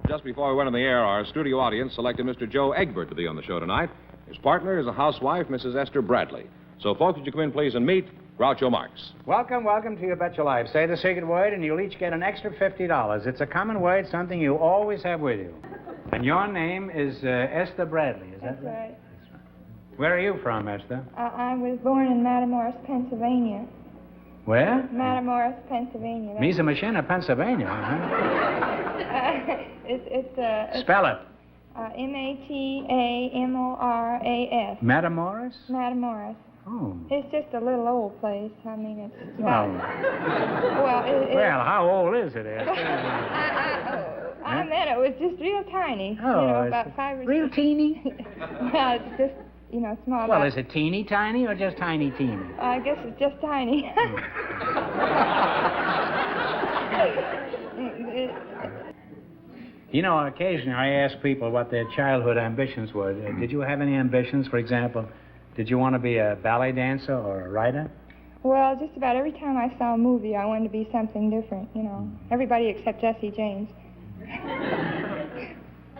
Just before we went on the air, our studio audience selected Mr. Joe Egbert to be on the show tonight. His partner is a housewife, Mrs. Esther Bradley. So, folks, would you come in, please, and meet Groucho Marx. Welcome to You Bet Your Life. Say the secret word, and you'll each get an extra $50. It's a common word, something you always have with you. And your name is Esther Bradley, is that right? That's right. Where are you from, Esther? I was born in Matamoros, Pennsylvania. Where? Matamoros, Pennsylvania. Mishina, Pennsylvania, huh? It's Spell it. Matamoras. Matamoros? Matamoros. Oh. It's just a little old place. I mean, it's Well, well, how old is it, Esther? I meant it was just real tiny. Oh, about 5 or 6. Real teeny? Well, it's just, small. Well, is it teeny tiny or just tiny teeny? I guess it's just tiny. Occasionally I ask people what their childhood ambitions were. Did you have any ambitions? For example, did you want to be a ballet dancer or a writer? Well, just about every time I saw a movie, I wanted to be something different, Everybody except Jesse James.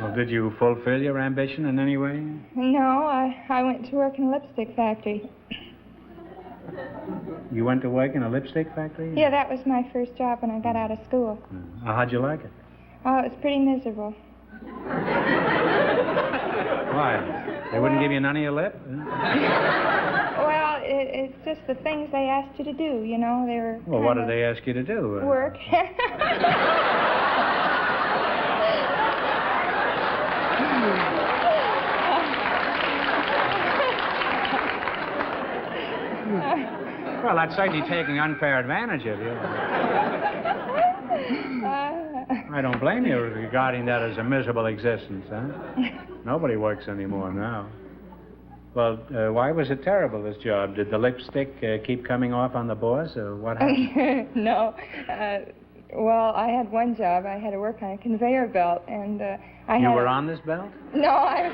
Well, did you fulfill your ambition in any way? No, I went to work in a lipstick factory. You went to work in a lipstick factory? Yeah, that was my first job when I got out of school. How'd you like it? Oh, it was pretty miserable. Why? They wouldn't give you none of your lip? Well, it's just the things they asked you to do, They were Well, what did they ask you to do? Work. Well, that's certainly taking unfair advantage of you. I don't blame you regarding that as a miserable existence, huh? Nobody works anymore now. Well, why was it terrible, this job? Did the lipstick keep coming off on the boss, or what happened? No. Well, I had one job. I had to work on a conveyor belt, and You were on this belt? No, I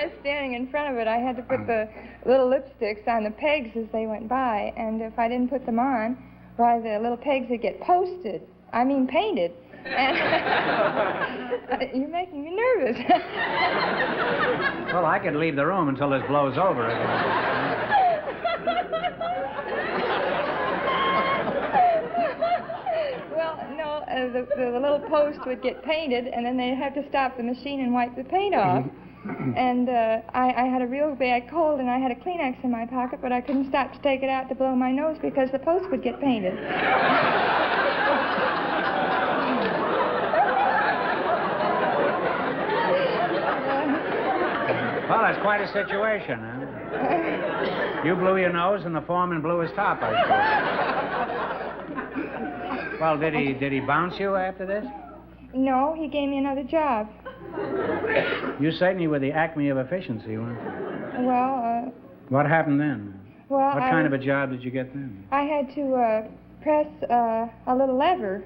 was standing in front of it. I had to put the little lipsticks on the pegs as they went by, and if I didn't put them on, why, the little pegs would get painted. And you're making me nervous. Well, I could leave the room until this blows over again. Well, no, the little post would get painted, and then they'd have to stop the machine and wipe the paint off. And I had a real bad cold, and I had a Kleenex in my pocket, but I couldn't stop to take it out to blow my nose because the post would get painted. Well, that's quite a situation, huh? You blew your nose, and the foreman blew his top, I suppose. Well, did he bounce you after this? No, he gave me another job. You certainly were the acme of efficiency, weren't you? Well, What happened then? Well, What kind of a job did you get then? I had to press a little lever,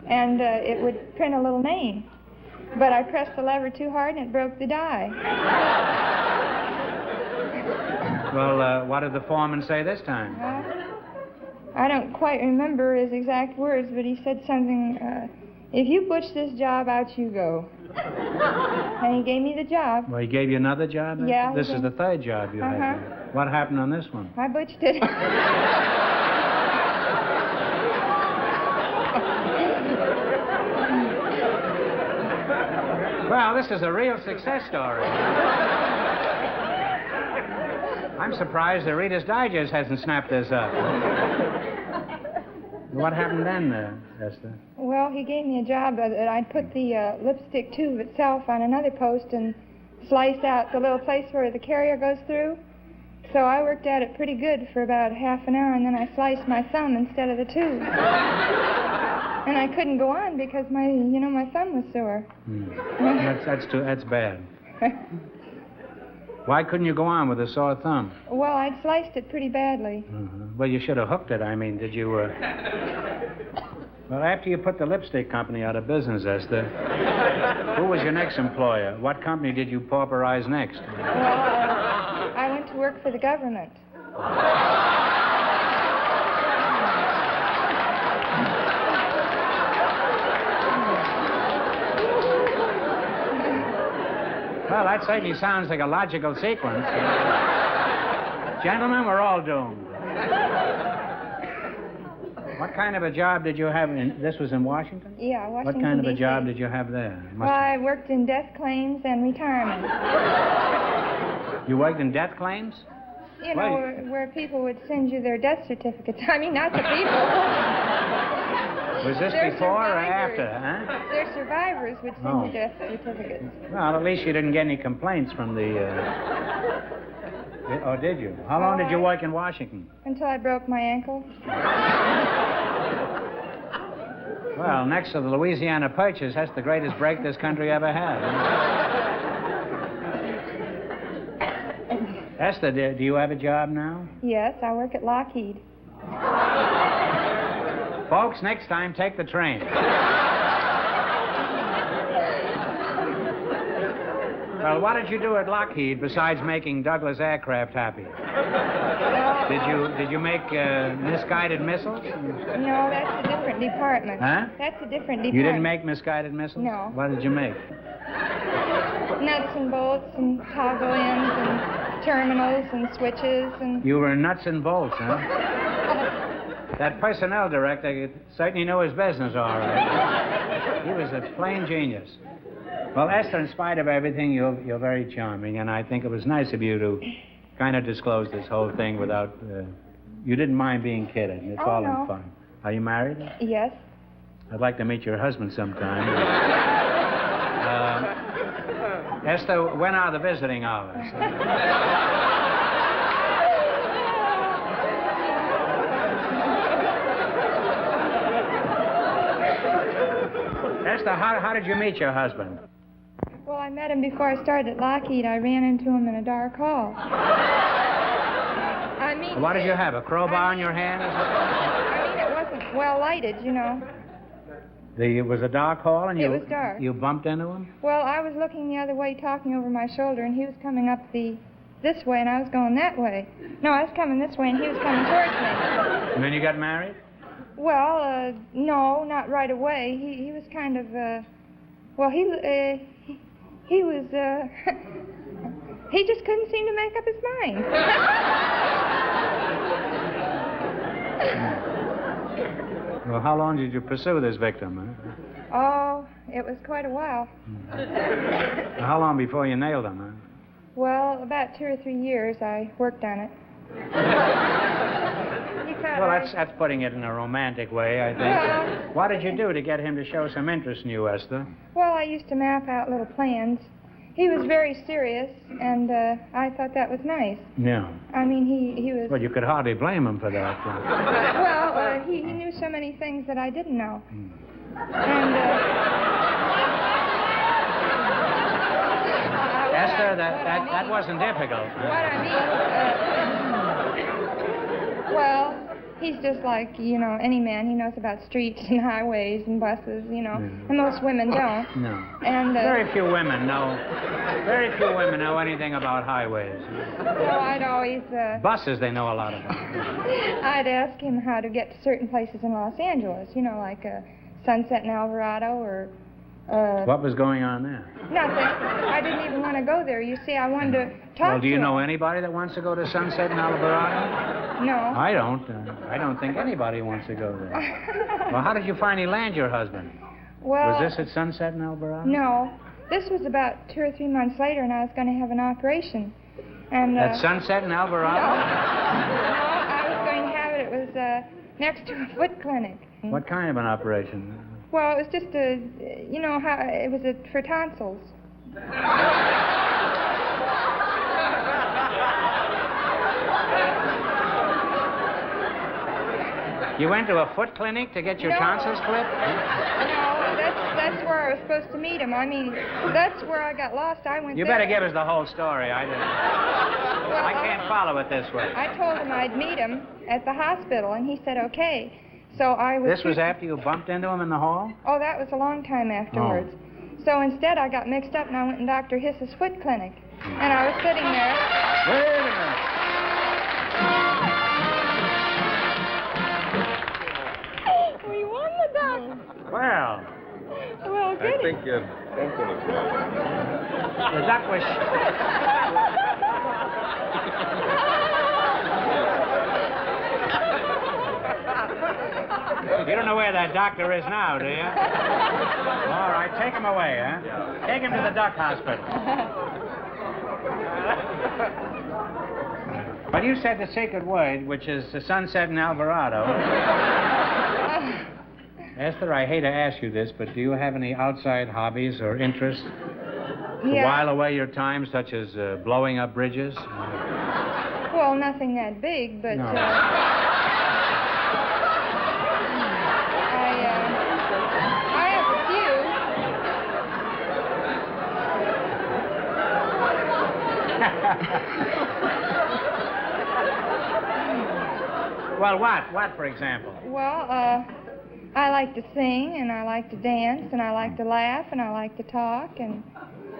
and it would print a little name. But I pressed the lever too hard, and it broke the die. Well, what did the foreman say this time? I don't quite remember his exact words, but he said something, if you butch this job out, you go. And he gave me the job. Well, he gave you another job? Yeah. This is the third job you had. What happened on this one? I butched it. Well, this is a real success story. I'm surprised the Reader's Digest hasn't snapped this up. What happened then, Esther? Well, he gave me a job that I'd put the lipstick tube itself on another post and slice out the little place where the carrier goes through. So I worked at it pretty good for about half an hour, and then I sliced my thumb instead of the tube. And I couldn't go on because my thumb was sore. That's bad. Why couldn't you go on with a sore thumb? Well, I'd sliced it pretty badly. Well, you should have hooked it. I mean, did you... Well, after you put the lipstick company out of business, Esther, who was your next employer? What company did you pauperize next? Well, I went to work for the government. Well, that certainly sounds like a logical sequence. Gentlemen, we're all doomed. What kind of a job did you have this was in Washington? Yeah, Washington, What kind of a D.C. job did you have there? Well, I worked in death claims and retirement. You worked in death claims? You know, where people would send you their death certificates. I mean, not the people. Was this Their before or survivors. after, huh? Their survivors would send you death certificates. Well, at least you didn't get any complaints from the... Or did you? How long did you work in Washington? Until I broke my ankle. Well, next to the Louisiana Purchase, that's the greatest break this country ever had. Esther, do you have a job now? Yes, I work at Lockheed. Folks, next time, take the train. Well, what did you do at Lockheed besides making Douglas aircraft happy? Did you make misguided missiles? No, that's a different department. Huh? That's a different department. You didn't make misguided missiles? No. What did you make? Nuts and bolts and toggle ends and terminals and switches and... You were nuts and bolts, huh? That personnel director certainly knew his business all right. He was a plain genius. Well, Esther, in spite of everything, you're very charming, and I think it was nice of you to kind of disclose this whole thing without... you didn't mind being kidded. It's all in fun. Are you married? Yes. I'd like to meet your husband sometime. Esther, when are the visiting hours? Esther, how did you meet your husband? Well, I met him before I started at Lockheed. I ran into him in a dark hall. I mean... What did you have, a crowbar in your hand or something? I mean, it wasn't well lighted, you know. It was a dark hall and It was dark. You bumped into him? Well, I was looking the other way, talking over my shoulder, and he was coming up this way, and I was going that way. No, I was coming this way, and he was coming towards me. And then you got married? Well, no, not right away. He was kind of, well, he was, he just couldn't seem to make up his mind. Well, how long did you pursue this victim, huh? Oh, it was quite a while. How long before you nailed him, huh? Well, about 2 or 3 years I worked on it. Well, that's putting it in a romantic way, I think. Well, what did you do to get him to show some interest in you, Esther? Well, I used to map out little plans. He was very serious, and I thought that was nice. Yeah. I mean, he was... Well, you could hardly blame him for that. Well, he knew so many things that I didn't know. And, Esther, that wasn't difficult. What I mean, well, he's just like, you know, any man. He knows about streets and highways and buses, you know, and most women don't. No. And very few women know anything about highways. So I'd always... Buses, they know a lot about. I'd ask him how to get to certain places in Los Angeles, you know, like Sunset and Alvarado or... What was going on there? Nothing. I didn't even want to go there. You see, I wanted to talk to him. Well, do you know anybody that wants to go to Sunset and Alvarado? No. I don't. I don't think anybody wants to go there. Well, how did you finally land your husband? Well... Was this at Sunset and Alvarado? No. This was about 2 or 3 months later, and I was going to have an operation. And at Sunset and Alvarado? No, I was going to have it. It was next to a foot clinic. What kind of an operation? Well, it was just you know, how it was for tonsils. You went to a foot clinic to get your tonsils clipped? No, that's where I was supposed to meet him. I mean, that's where I got lost. I went You there. better give us the whole story. I can't follow it this way. I told him I'd meet him at the hospital, and he said okay. So I was... This was after you bumped into him in the hall? Oh, that was a long time afterwards. Oh. So instead, I got mixed up, and I went in Dr. Hiss's foot clinic. And I was sitting there... Wait a minute. We won the duck. Well, Well, good. I think The duck was... You don't know where that doctor is now, do you? All right, take him away, huh? Take him to the duck hospital. But you said the secret word, which is the sunset in Alvarado. Esther, I hate to ask you this, but do you have any outside hobbies or interests to while away your time, such as blowing up bridges? Well, nothing that big, but... No. I have a few. Well, what? What, for example? Well, I like to sing, and I like to dance, and I like to laugh, and I like to talk, and...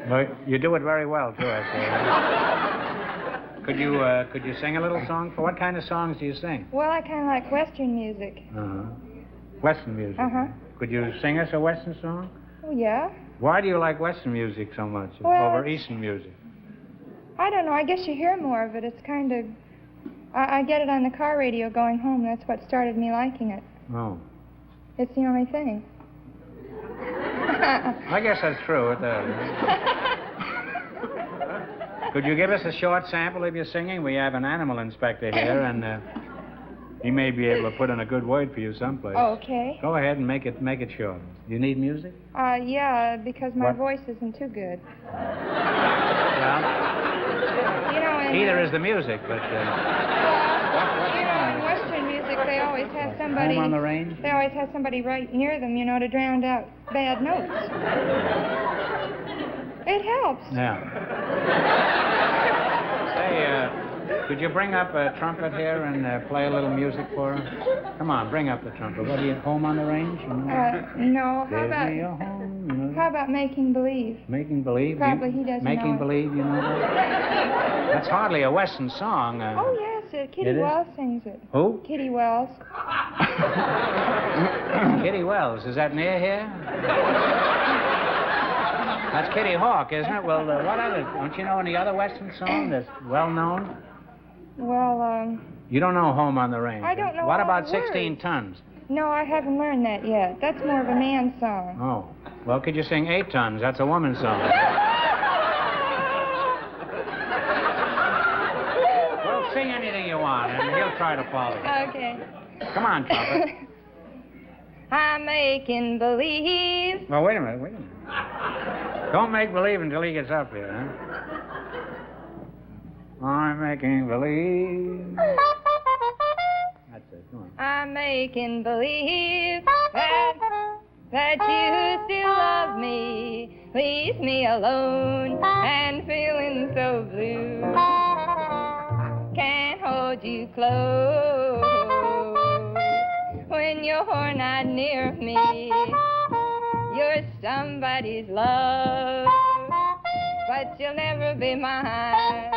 Well, you do it very well, too, Esther. Could you sing a little song? For what kind of songs do you sing? Well, I kind of like Western music. Uh-huh. Western music? Uh-huh. Could you sing us a Western song? Oh, yeah? Why do you like Western music so much over Eastern music? I don't know. I guess you hear more of it. It's kind of... I get it on the car radio going home. That's what started me liking it. Oh. It's the only thing. I guess that's true. Could you give us a short sample of your singing? We have an animal inspector here, and he may be able to put in a good word for you someplace. Okay. Go ahead and make it short. You need music? Yeah, because my What? voice isn't too good. Well, You know, in, either is the music, but... you know, in Western music, they always have somebody... Home on the Range? They always have somebody right near them, you know, to drown out bad notes. It helps. Yeah. Say, could you bring up a trumpet here and play a little music for us? Come on, bring up the trumpet. What are you, Home on the Range? You know? No. How Give about... me a home, you know? How about Making Believe? Making Believe? Probably he doesn't know Making it. Believe, you know that? That's hardly a Western song. Oh, yes, Kitty It is? Wells sings it. Who? Kitty Wells. Kitty Wells. Is that near here? That's Kitty Hawk, isn't it? Well, what other... Don't you know any other Western song that's well-known? Well, You don't know Home on the Range. I don't know What all about the 16 words. Tons? no, I haven't learned that yet. That's more of a man's song. Oh. Well, could you sing 8 Tons? That's a woman's song. Well, sing anything you want, and he'll try to follow you. Okay. Come on, trumpet. I'm making believe. Well, wait a minute. Don't make believe until he gets up here, huh? I'm making believe. That's it. Come on. I'm making believe that you still love me. Leave me alone and feeling so blue. Can't hold you close when you're not near me. You're somebody's love, but you'll never be mine.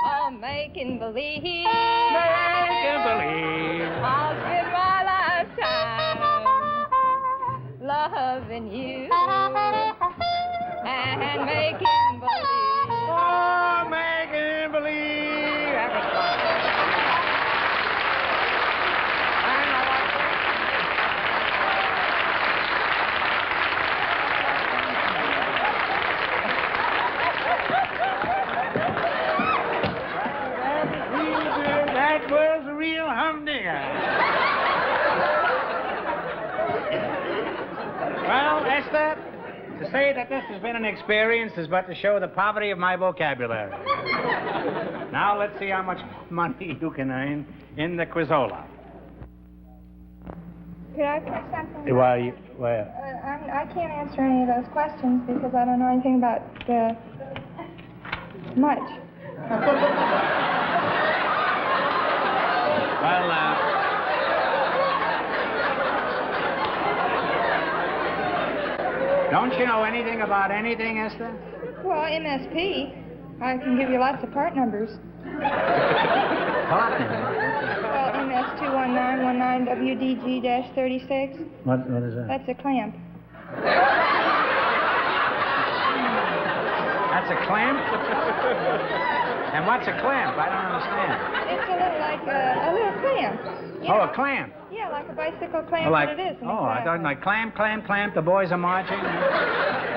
All making believe. Making believe. I'll spend my lifetime loving you and making believe. Oh, making believe. That was fun. That was a real humdinger. Well, Esther, to say that this has been an experience is but to show the poverty of my vocabulary. Now let's see how much money you can earn in the Quizola. Could I put something? Well, I can't answer any of those questions because I don't know anything about much. Well, don't you know anything about anything, Esther? Well, MSP. I can give you lots of part numbers. Partner. Well, MS21919WDG-36. What is that? That's a clamp. clamp? And what's a clamp? I don't understand. It's a little like a little clamp. You Oh, know? a clamp. Yeah, like a bicycle clamp, Oh, like, but it isn't. oh, I thought like clamp, the boys are marching.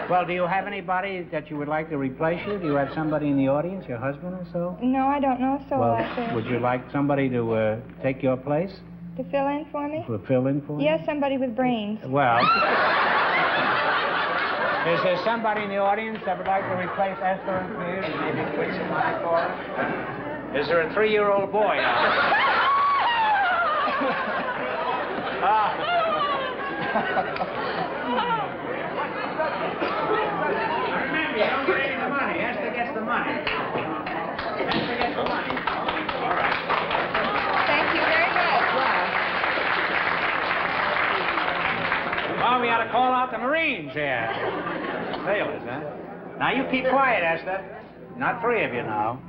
Well, do you have anybody that you would like to replace you? Do you have somebody in the audience, your husband or so? No, I don't know so Well, like would you like somebody to take your place? to fill in for me? To fill in for you? Yes, somebody with brains. Well, is there somebody in the audience that would like to replace Esther and Cleve and maybe quit some money for her? Is there a 3-year-old boy out there? Remember, you don't get any of the money. Esther gets the money. Esther gets the money. All right. Thank you very much. Well, we ought to call out the Marines here. Sailors, huh? Now, you keep quiet, Esther. Not 3 of you now.